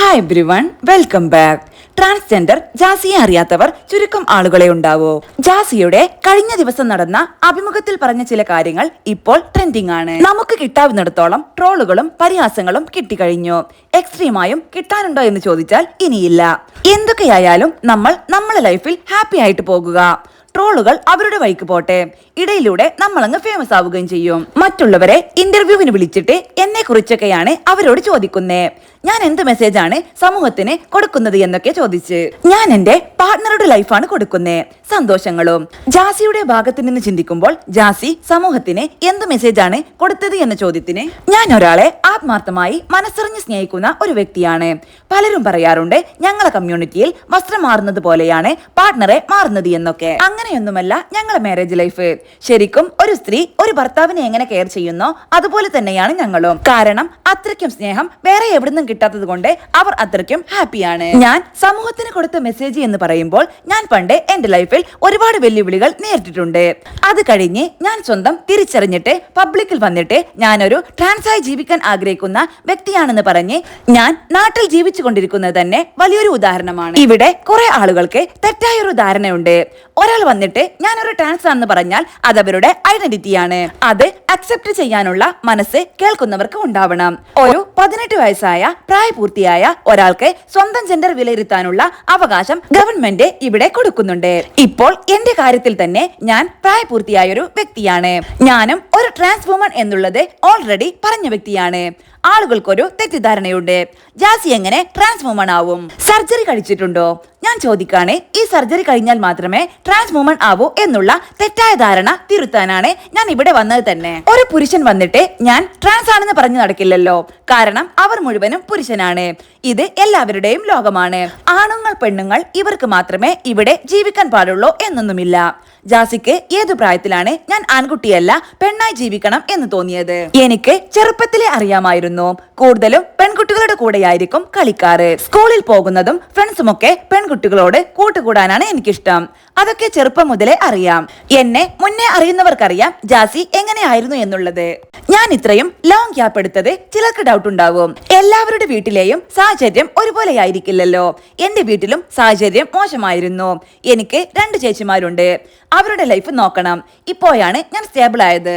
Hi everyone, welcome back. Transgender ജാസിയെ അറിയാത്തവർ ചുരുക്കം ആളുകളെ ഉണ്ടാവൂ. ജാസിയുടെ കഴിഞ്ഞ ദിവസം നടന്ന അഭിമുഖത്തിൽ പറഞ്ഞ ചില കാര്യങ്ങൾ ഇപ്പോൾ ട്രെൻഡിങ് ആണ്. നമുക്ക് കിട്ടാവുന്നിടത്തോളം ട്രോളുകളും പരിഹാസങ്ങളും കിട്ടിക്കഴിഞ്ഞു. എക്സ്ട്രീമായും കിട്ടാനുണ്ടോ എന്ന് ചോദിച്ചാൽ ഇനിയില്ല. എന്തൊക്കെയായാലും നമ്മളെ ലൈഫിൽ ഹാപ്പി ആയിട്ട് പോകുക. ട്രോളുകൾ അവരുടെ വഴിക്ക് പോട്ടെ. ഇടയിലൂടെ നമ്മളങ്ങ് ഫേമസ് ആവുകയും ചെയ്യും. മറ്റുള്ളവരെ ഇന്റർവ്യൂവിന് വിളിച്ചിട്ട് എന്നെ കുറിച്ചൊക്കെയാണ് അവരോട് ചോദിക്കുന്നേ. ഞാൻ എന്ത് മെസ്സേജാണ് സമൂഹത്തിന് കൊടുക്കുന്നത് എന്നൊക്കെ ചോദിച്ച് ഞാൻ എന്റെ പാർട്ട്ണറുടെ ലൈഫാണ് കൊടുക്കുന്നേ, സന്തോഷങ്ങളും. ജാസിയുടെ ഭാഗത്ത് നിന്ന് ചിന്തിക്കുമ്പോൾ ജാസി സമൂഹത്തിന് എന്ത് മെസ്സേജാണ് കൊടുത്തത് എന്ന ചോദ്യത്തിന് ഞാൻ ഒരാളെ ആത്മാർത്ഥമായി മനസ്സറിഞ്ഞ് സ്നേഹിക്കുന്ന ഒരു വ്യക്തിയാണ്. പലരും പറയാറുണ്ട് ഞങ്ങളെ കമ്മ്യൂണിറ്റിയിൽ വസ്ത്രം മാറുന്നത് പോലെയാണ് പാർട്ട്ണറെ മാറുന്നത് എന്നൊക്കെ. അങ്ങനെയൊന്നുമല്ല ഞങ്ങളെ മാരേജ് ലൈഫ്. ശരിക്കും ഒരു സ്ത്രീ ഒരു ഭർത്താവിനെ എങ്ങനെ കെയർ ചെയ്യുന്നോ അതുപോലെ തന്നെയാണ് ഞങ്ങളും. കാരണം അത്രയ്ക്കും സ്നേഹം വേറെ എവിടുന്നും കിട്ടാത്തത് കൊണ്ട് അവർ അത്രയ്ക്കും ഹാപ്പിയാണ്. ഞാൻ സമൂഹത്തിന് കൊടുത്ത മെസ്സേജ് എന്ന് പറയുമ്പോൾ ഞാൻ പണ്ട് എന്റെ ലൈഫിൽ ഒരുപാട് വെല്ലുവിളികൾ നേരിട്ടിട്ടുണ്ട്. അത് കഴിഞ്ഞ് ഞാൻ സ്വന്തം തിരിച്ചറിഞ്ഞിട്ട് പബ്ലിക്കിൽ വന്നിട്ട് ഞാനൊരു ട്രാൻസായി ജീവിക്കാൻ ആഗ്രഹിക്കുന്ന വ്യക്തിയാണെന്ന് പറഞ്ഞ് ഞാൻ നാട്ടിൽ ജീവിച്ചു കൊണ്ടിരിക്കുന്നത് തന്നെ വലിയൊരു ഉദാഹരണമാണ്. ഇവിടെ കുറെ ആളുകൾക്ക് തെറ്റായൊരു ധാരണയുണ്ട്. ഒരാൾ വന്നിട്ട് ഞാനൊരു ട്രാൻസ് ആണെന്ന് പറഞ്ഞാൽ അത് അവരുടെ ഐഡന്റിറ്റിയാണ്. അത് അക്സെപ്റ്റ് ചെയ്യാനുള്ള മനസ്സ് കേൾക്കുന്നവർക്ക് ഉണ്ടാവണം. ഒരു 18 വയസ്സായ പ്രായപൂർത്തിയായ ഒരാൾക്ക് സ്വന്തം ജെൻഡർ വിലയിരുത്താനുള്ള അവകാശം ഗവൺമെന്റ് ഇവിടെ കൊടുക്കുന്നുണ്ട്. ഇപ്പോൾ എന്റെ കാര്യത്തിൽ തന്നെ ഞാൻ പ്രായപൂർത്തിയായ ഒരു വ്യക്തിയാണ്. ഞാനും ഒരു ട്രാൻസ് വുമൺ എന്നുള്ളത് ഓൾറെഡി പറഞ്ഞ വ്യക്തിയാണ്. ആളുകൾക്കൊരു തെറ്റിദ്ധാരണയുണ്ട്, ജാസി എങ്ങനെ ട്രാൻസ് വുമൺ ആവും? സർജറി കഴിച്ചിട്ടുണ്ടോ? ഞാൻ ചോദിക്കാണ്, ഈ സർജറി കഴിഞ്ഞാൽ മാത്രമേ ട്രാൻസ് വുമൺ ആവൂ എന്നുള്ള തെറ്റായ ധാരണ തിരുത്താനാണ് ഞാൻ ഇവിടെ വന്നത് തന്നെ. ഒരു പുരുഷൻ വന്നിട്ട് ഞാൻ ട്രാൻസ് ആണെന്ന് പറഞ്ഞു നടക്കില്ലല്ലോ. കാരണം അവർ മുഴുവനും പുരുഷനാണ്. ഇത് എല്ലാവരുടെയും ലോകമാണ്. ആണുങ്ങൾ പെണ്ണുങ്ങൾ ഇവർക്ക് മാത്രമേ ഇവിടെ ജീവിക്കാൻ പാടുള്ളൂ എന്നൊന്നുമില്ല. ജാസിക്ക് ഏതു പ്രായത്തിലാണ് ഞാൻ ആൺകുട്ടിയല്ല പെണ്ണായി ജീവിക്കണം എന്ന് തോന്നിയത്? എനിക്ക് ചെറുപ്പത്തിലെ അറിയാമായിരുന്നു. കൂടുതലും പെൺകുട്ടികളുടെ കൂടെയായിരിക്കും കളിക്കാറ്. സ്കൂളിൽ പോകുന്നതും ഫ്രണ്ട്സുമൊക്കെ പെൺകുട്ടികളോട് കൂട്ടുകൂടാനാണ് എനിക്കിഷ്ടം. അതൊക്കെ ചെറുപ്പം മുതലേ അറിയാം. എന്നെ മുന്നേ അറിയുന്നവർക്കറിയാം ജാസി എങ്ങനെയായിരുന്നു എന്നുള്ളത്. ഞാൻ ഇത്രയും ലോങ് ഗ്യാപ്പ് എടുത്തത് ചിലർക്ക് ഡൗട്ട് ഉണ്ടാവും. എല്ലാവരുടെ വീട്ടിലെയും സാഹചര്യം ഒരുപോലെ ആയിരിക്കില്ലല്ലോ. എന്റെ വീട്ടിലും സാഹചര്യം മോശമായിരുന്നു. എനിക്ക് 2 ചേച്ചിമാരുണ്ട്. അവരുടെ ലൈഫ് നോക്കണം. ഇപ്പോഴാണ് ഞാൻ സ്റ്റേബിൾ ആയത്.